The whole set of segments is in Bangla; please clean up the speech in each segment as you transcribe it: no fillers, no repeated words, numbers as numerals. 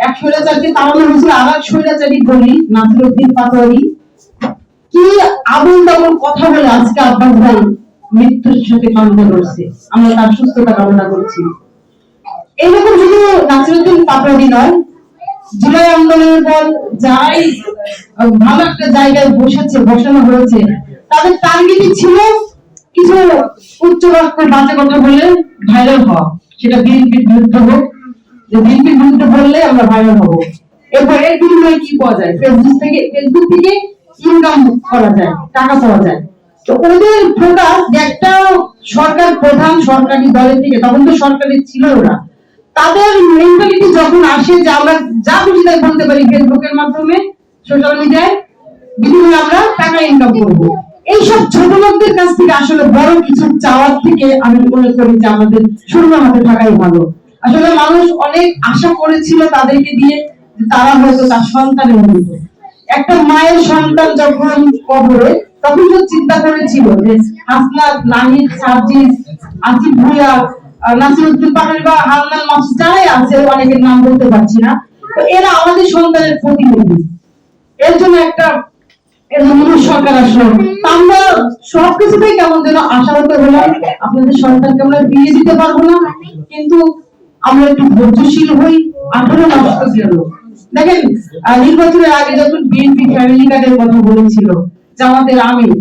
এক স্বৈরাচারকে তাড়ানো হয়েছিল, আর এক স্বৈরাচারী বলি নাসিরউদ্দিন পাটোয়ারি কি আবুল তাবুল কথা বলে আজকে আব্বাস ভাই মৃত্যুর সাথে কামনা করছে। আমরা তার সুস্থতা কামনা করছি। এইরকম শুধু নাসিরউদ্দিন পাটোয়ারি নয়, জুলাই আন্দোলনের পর যারাই ভালো একটা জায়গায় বসানো হয়েছে, তাদের টার্গেটই ছিল কিছু উচ্চ রক্তের বাজে কথা বলে ভাইরাল হওয়া। সেটা বিএনপির বিরুদ্ধে হোক, যে বিএনপির বিরুদ্ধে বললে আমরা ভাইরাল হবো। এরপর এর বিনিময়ে কি পাওয়া যায়? ফেসবুক থেকে ইনকাম করা যায়, টাকা পাওয়া যায়। তো ওদের ফোকাস যে একটা সরকার প্রধান সরকারি দলের থেকে, তখন তো সরকারি ছিল ওরা, তাদের মেন্টালিটি যখন আসে যে আমরা যা খুশি তাই বলতে পারি ফেসবুকের মাধ্যমে, সোশ্যাল মিডিয়ায়, বিনিময়ে আমরা টাকা ইনকাম করবো। এইসব ছোট লোকদের কাছ থেকে আসলে বড় কিছু চাওয়ার থেকে আমি মনে করি যে আমাদের শূন্য হাতে থাকাই ভালো। আসলে মানুষ অনেক আশা করেছিল তাদেরকে দিয়ে, তারা হয়তো তার সন্তানের মতো। একটা মায়ের সন্তান যখন কবরে, তখন তো চিন্তা করেছিল যে হাসনাত, নাহিদ, সার্জিস, আসিফ ভুইয়া, নাসিরউদ্দিন পাটোয়ারি বা হান্নান মাসুদ যারাই আছে, অনেকের নাম বলতে পারছি না, তো এরা আমাদের সন্তানের প্রতিনিধি। এর জন্য একটা সরকার আসলো, আমরা সবকিছুতেই কেমন যেন আশাহত হলাম, আপনাদের সন্তানকে আমরা বিয়ে দিতে পারবো না, কিন্তু আমরা একটু ধৈর্যশীল হই। 18 মাস তো গেল। দেখেন, নির্বাচনের আগে যখন বিএনপি ফ্যামিলি কার্ডের কথা বলেছিল, জামাতের আমির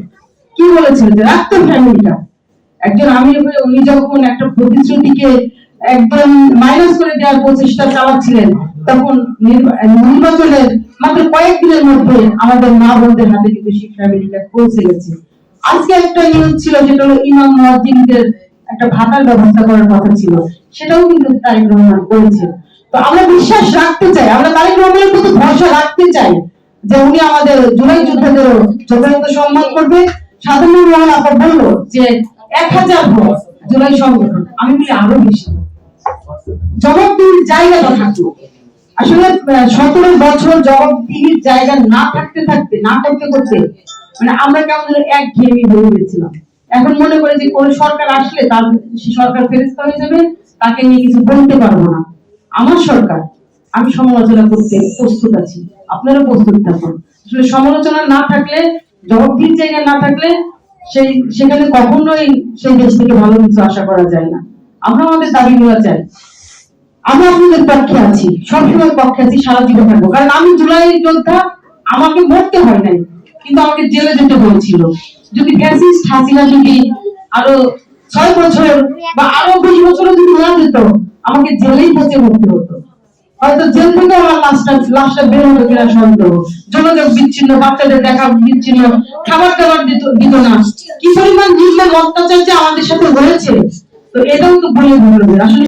কি বলেছিল যে রাখতো ফ্যামিলিটা। একজন আমির হয়ে উনি যখন একটা প্রতিশ্রুতিকে একদম মাইনাস করে দেওয়ার প্রচেষ্টা চালাচ্ছিলেন, তখন নির্বাচনের মাত্র কয়েকদিনের মধ্যে আমাদের মা বোনদের হাতে কিন্তু সেই ফ্যামিলি কার্ড পৌঁছে গেছে। আজকে একটা নিউজ ছিল, যেটা হলো ইমাম মুয়াজ্জিনদের একটা ভাতার ব্যবস্থা করার কথা ছিল, সেটাও কিন্তু তারেক রহমান করেছে। তো আমরা বিশ্বাস রাখতে চাই, আমরা তারেক রহমানের প্রতি ভরসা রাখতে চাই যে উনি আমাদের জুলাই যোদ্ধাদের যথাযথ সম্মান করবে। সাধারণ রহমান আপা বললো যে 1000 ভোট জুলাই সংগঠন, আমি বলি আরো বেশি জবাবদিহির জায়গাটা থাকলো। আসলে 17 বছর জবাবদিহির জায়গা না থাকতে না করতে করতে মানে আমরা কেমন একঘেয়েমি হয়ে গেছিলাম। এখন মনে করে যে কোন সরকার আসলে তার সরকার ফেরেশতা হয়ে যাবে, তাকে নিয়ে কিছু বলতে পারবো না। আমার সরকার, আমি সমালোচনা করতে প্রস্তুত আছি, আপনারা প্রস্তুত থাকুন। আসলে সমালোচনা না থাকলে, জবাবদিহির জায়গা না থাকলে সেখানে কখনোই সেই দেশ থেকে ভালো কিছু আশা করা যায় না। আমরা আমাদের দাবিগুলো চাই, আমরা আপনাদের পক্ষে আছি, সবসময় পক্ষে আছি, সারা জীবন থাকবো। কারণ আমি জুলাই যোদ্ধা, আমাকে মরতে হয় নাই, কিন্তু আমাকে জেলে যেতে হয়েছিল। যদি ফ্যাসিস্ট হাসিনা যদি আরো 6 বছর বা আরো 20 বছর যদি না যেত, আমাকে জেলেই পচে মরতে হতো। হয়তো জেল থেকে আমার লাশটা বের হতো কিনা সন্দেহ। যোগাযোগ বিচ্ছিন্ন, বাচ্চাদের দেখা বিচ্ছিন্ন, খাবার দাবার দিত না। কি পরিমাণ নির্মম অত্যাচার যে আমাদের সাথে হয়েছে, তো এটাও তো ভুলে আসলে